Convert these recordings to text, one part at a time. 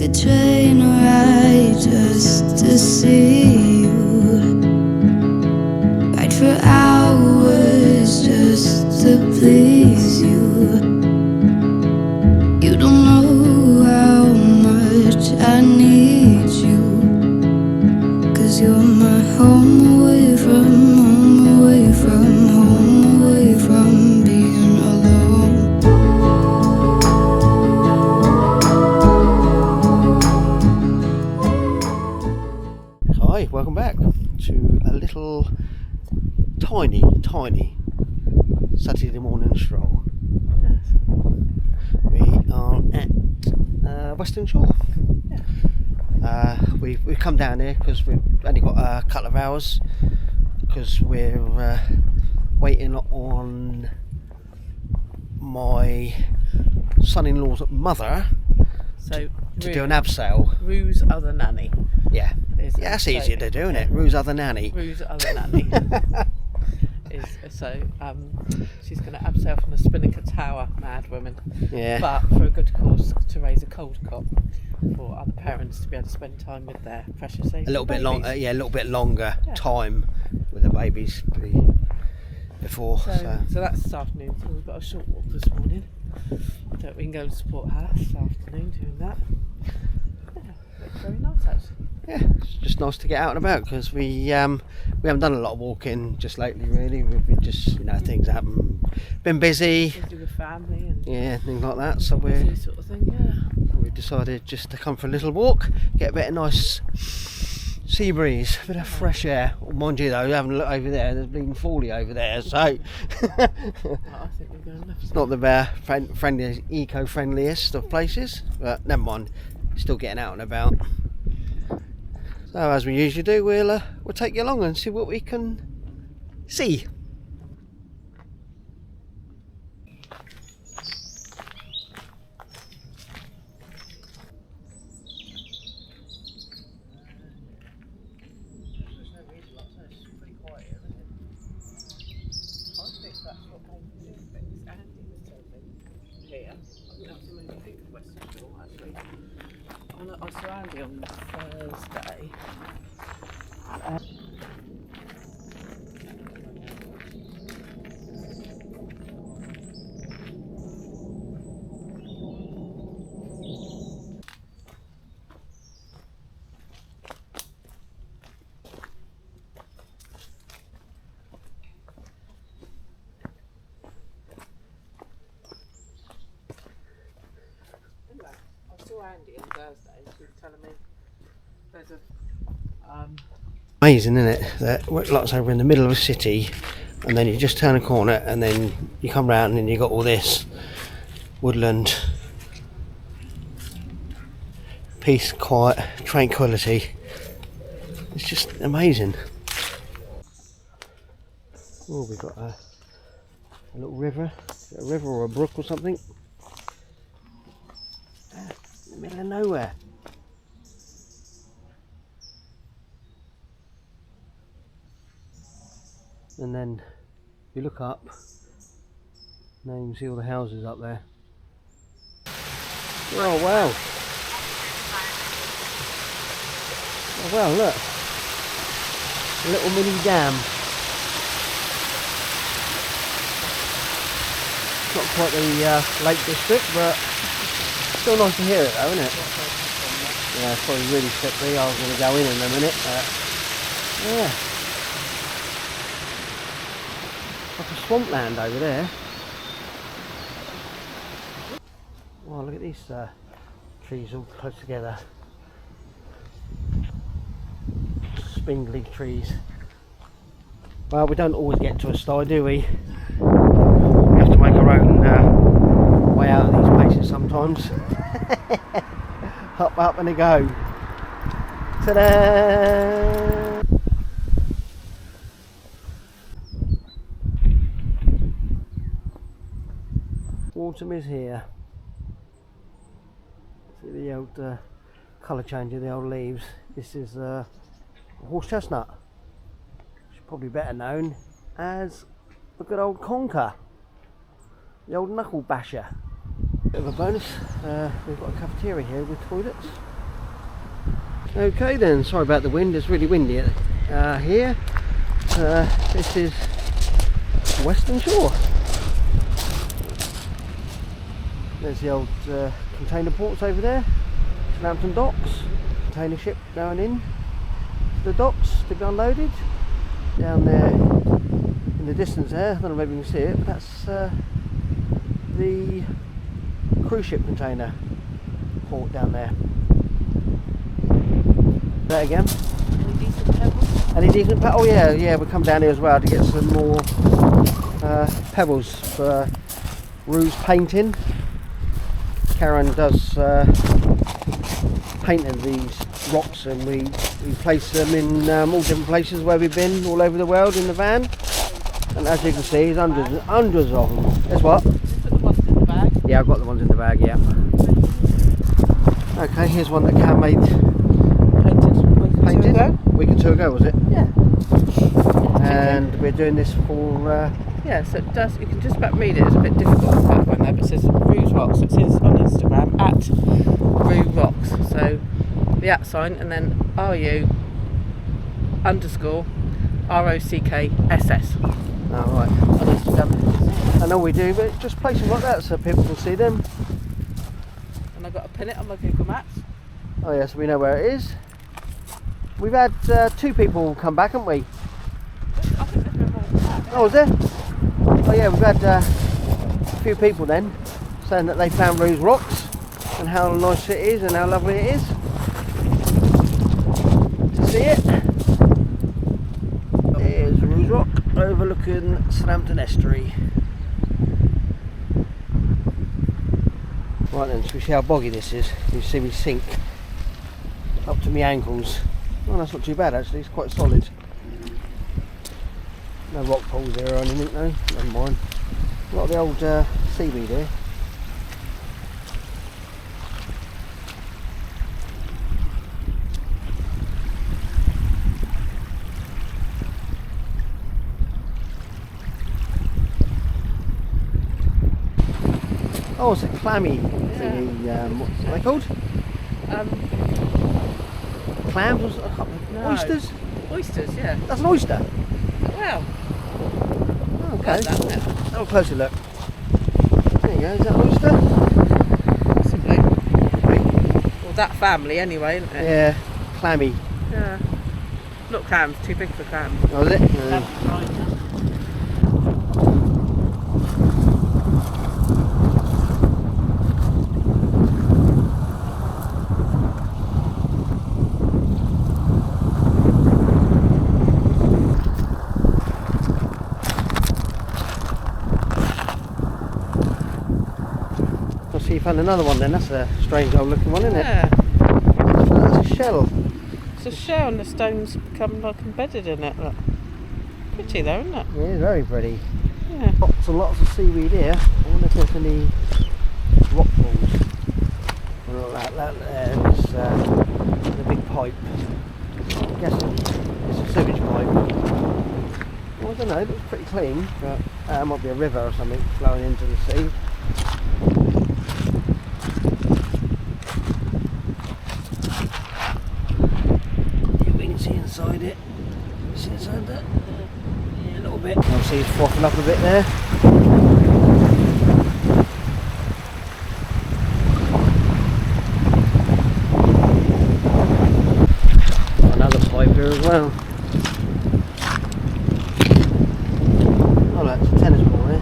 a train ride just to see you. Ride for hours just to please you. You don't know how much I need you. 'Cause you're my home away from home, away from home, away from being alone. Hi, welcome back to a little tiny Saturday morning stroll. We are at Western Shore. We've come down here because we've only got a couple of hours because we're waiting on my son-in-law's mother to do an abseil. Rue's other nanny. Yeah, that's easier to do, isn't it? Rue's other nanny. Rue's other nanny. She's going to abseil from the Spinnaker Tower, mad woman. Yeah. But for a good cause, to raise a cold cop for other parents to be able to spend time with their precious babies. A little bit longer time with the babies before. So that's this afternoon. So we've got a short walk this morning. So we can go and support her this afternoon doing that. Yeah, looks very nice actually. Yeah, it's just nice to get out and about because we haven't done a lot of walking just lately. Really, we've been just things happen, been busy with family and things like that. So sort of thing. we decided just to come for a little walk, get a bit of nice sea breeze, a bit of fresh air. Mind you though, having a look over there, there's bleeding folly over there, so I think we're going left. it's not the friendliest, eco-friendliest of places, but never mind. Still getting out and about. So as we usually do, we'll take you along and see what we can see. I saw Andy on Thursday. Andy on Thursday, she was telling me there's a amazing, isn't it? That like I say, we're in the middle of a city, and then you just turn a corner, and then you come round, and you got all this woodland, peace, quiet, tranquility. It's just amazing. Oh, we've got a little river, or a brook or something. In the middle of nowhere. And then you look up, now you can see all the houses up there. Oh wow! Oh wow, look! A little mini dam. Not quite the Lake District, but still nice to hear it though, isn't it? Yeah, it's probably really slippery. I was going to go in a minute, but yeah. Like a swampland over there. Wow, look at these trees all close together. Spindly trees. Well, we don't always get to a sty, do we? We have to make our own way out of these places sometimes. Up and a go. Ta-da! Autumn is here. See the old colour change of the old leaves. This is a horse chestnut. It's probably better known as the good old conker. The old knuckle basher. Bit of a bonus, we've got a cafeteria here with toilets. Okay then, sorry about the wind, it's really windy here. This is Western Shore. There's the old container ports over there, Southampton docks, container ship going in to the docks to be unloaded. Down there in the distance there, I don't know if you can see it, but that's the cruise ship container port down there. That again? Any decent pebbles? Any decent pebbles? Oh yeah, we'll come down here as well to get some more pebbles for Rue's painting. Karen does painting these rocks, and we place them in all different places where we've been all over the world in the van. And as you can see, there's hundreds of them. There's what? You put the ones in the bag? Yeah, I've got the ones in the bag, yeah. Okay, here's one that Cam made. Painted? A week or two ago, was it? Yeah. And we're doing this for... Yeah, so it does, you can just about read it, it's a bit difficult on that one there, but it says Rue's Rocks, it says on Instagram, at Rue Rocks, so the @ sign, and then RU_ROCKSS. Oh, right. On Instagram. I know we do, but just place them like that so people can see them. And I've got to pin it on my Google Maps. Oh yeah, so we know where it is. We've had 2 people come back, haven't we? I think there's been more than that. Oh, was there? Oh yeah, we've had a few people then saying that they found Rue's Rocks and how nice it is and how lovely it is to see it. Here's Rue's Rock overlooking Southampton Estuary. Right then, shall we see how boggy this is? You see me sink up to my ankles. Well, that's not too bad actually, it's quite solid. No rock pools here or anything though, never mind. A lot of the old seaweed here. Oh, it's a clammy thingy, what's they called? Clams or something? No. Oysters? Oysters, yeah. That's an oyster? Wow. Oh, okay. Like that, isn't it? Have a closer look. There you go, is that an oyster? Possibly. Well, that family anyway, isn't it? Yeah, clammy. Yeah. Not clams, too big for clams. Oh, is it? Yeah. So you found another one then, that's a strange old looking one, isn't it? Yeah. That's a shell. It's a shell and the stones become like embedded in it. Look. Pretty though, isn't it? Yeah, very pretty. Yeah. Lots and lots of seaweed here. I wonder if there's any rock pools. Well, that there is the big pipe. I'm guessing it's a sewage pipe. Well, I don't know, it looks pretty clean, but it might be a river or something flowing into the sea. Inside it. See inside that? Yeah, a little bit. You'll see it's frothing up a bit there. Another pipe here as well. Oh, that's a tennis ball there.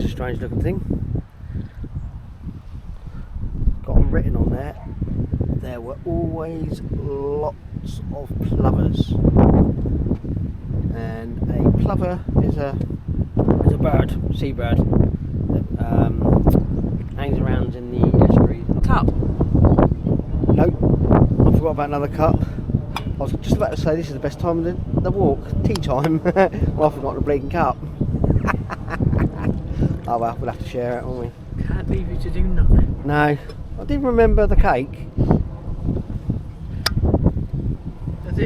Strange looking thing. Got written on there, there were always lots of plovers. And a plover is a bird, seabird, that hangs around in the estuary. Cup. Nope, I forgot about another cup. I was just about to say this is the best time of the walk, tea time. Well, I forgot the bleeding cup. Oh well, we'll have to share it, won't we? Can't leave you to do nothing. No, I did remember the cake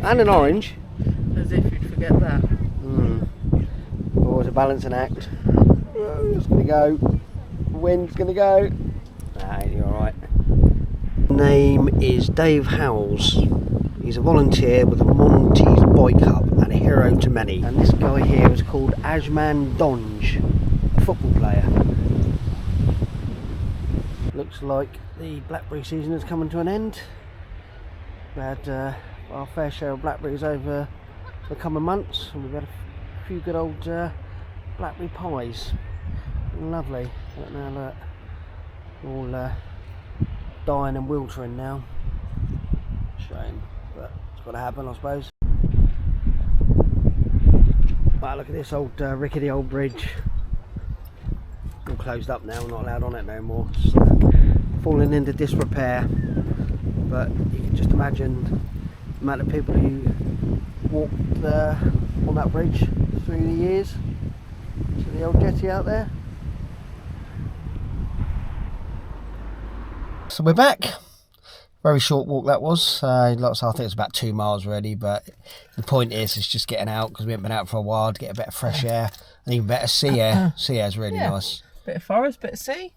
and an orange. As if you'd forget that. Always a balancing act. Oh, it's gonna go. The wind's gonna go. Nah, you're alright. Name is Dave Howells. He's a volunteer with the Monty's Boy Club and a hero to many. And this guy here is called Ajman Donge, a football player. Looks like the blackberry season is coming to an end. We had our fair share of blackberries over the coming months, and we've had a few good old blackberry pies. Lovely. But now look, all dying and wiltering now. Shame, but it's got to happen, I suppose. Wow, look at this old rickety old bridge. All closed up now, not allowed on it no more. It's falling into disrepair. But you can just imagine the amount of people who walked on that bridge through the years. To the old jetty out there. So we're back. Very short walk that was. I think it's about 2 miles really, but the point is it's just getting out because we haven't been out for a while to get a bit of fresh air and even better sea air. Sea air is really nice. Bit of forest, bit of sea,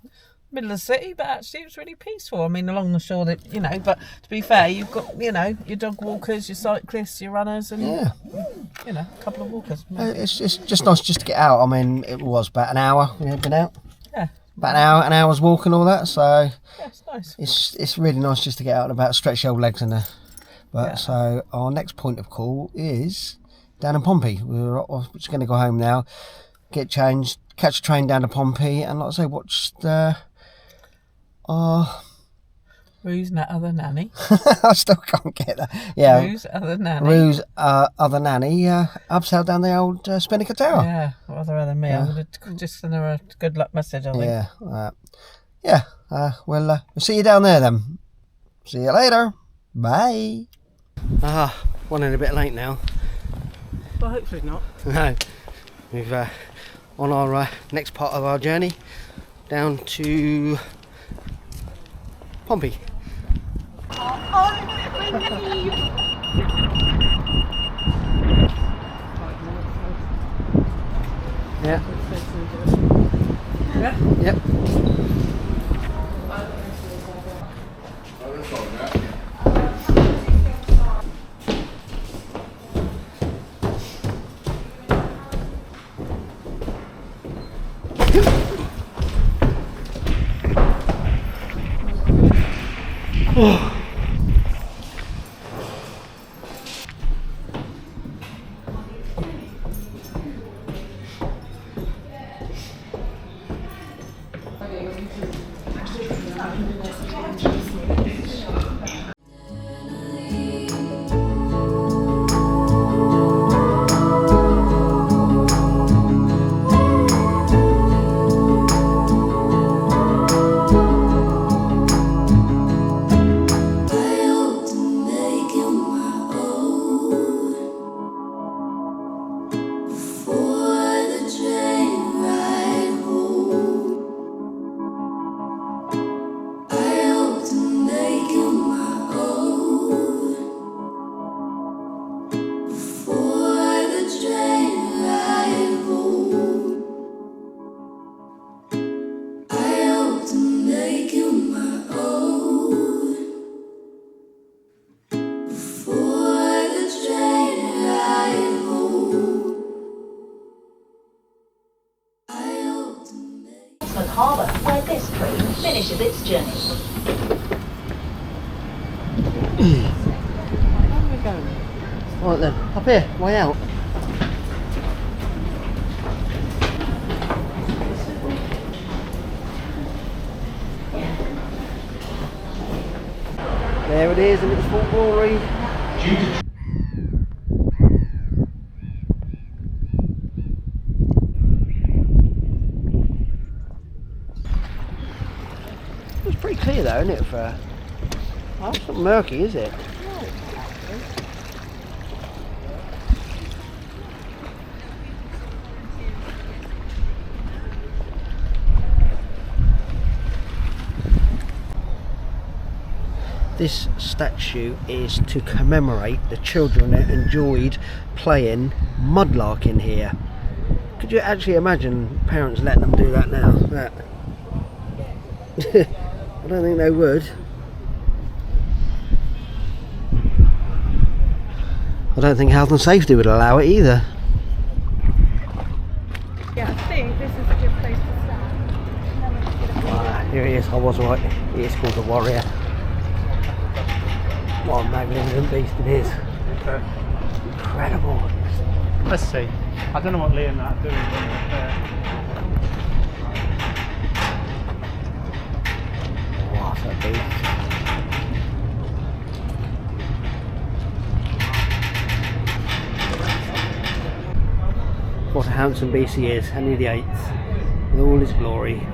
middle of the city, but actually it was really peaceful. I mean, along the shore, that but to be fair, you've got your dog walkers, your cyclists, your runners, and a couple of walkers. It's just nice just to get out. I mean, it was about an hour we had been out. Yeah. About an hour's walk and all that, so yeah, it's nice. It's really nice just to get out and about, stretch your old legs in there. But so our next point of call is down in Pompey. We're just going to go home now, get changed, catch a train down to Pompey, and like I say, watch Rue's other nanny. I still can't get that. Yeah, Rue's other nanny. Rue's other nanny upsell down the old Spinnaker Tower. Yeah, rather than me. I'm going to just send her a good luck message, I think. Yeah. We'll see you down there then. See you later. Bye. Running a bit late now. Well, hopefully not. No, we've on our next part of our journey down to Pompey. Yeah. Yep. Harbour, where this train finishes its journey. Where are we going? Right then, up here, way out. There it is in its full glory. pretty clear though, isn't it? For it's not murky, is it? This statue is to commemorate the children that enjoyed playing mudlarking here. Could you actually imagine parents letting them do that now? That I don't think they would. I don't think health and safety would allow it either. Yeah, I think this is a good place to stand. Ah, here it is, I was right. It is called the Warrior. What a magnificent beast it is. Incredible. Let's see. I don't know what Liam and that are doing. What a beast. What a handsome beast he is, Henry VIII, with all his glory.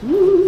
Woo!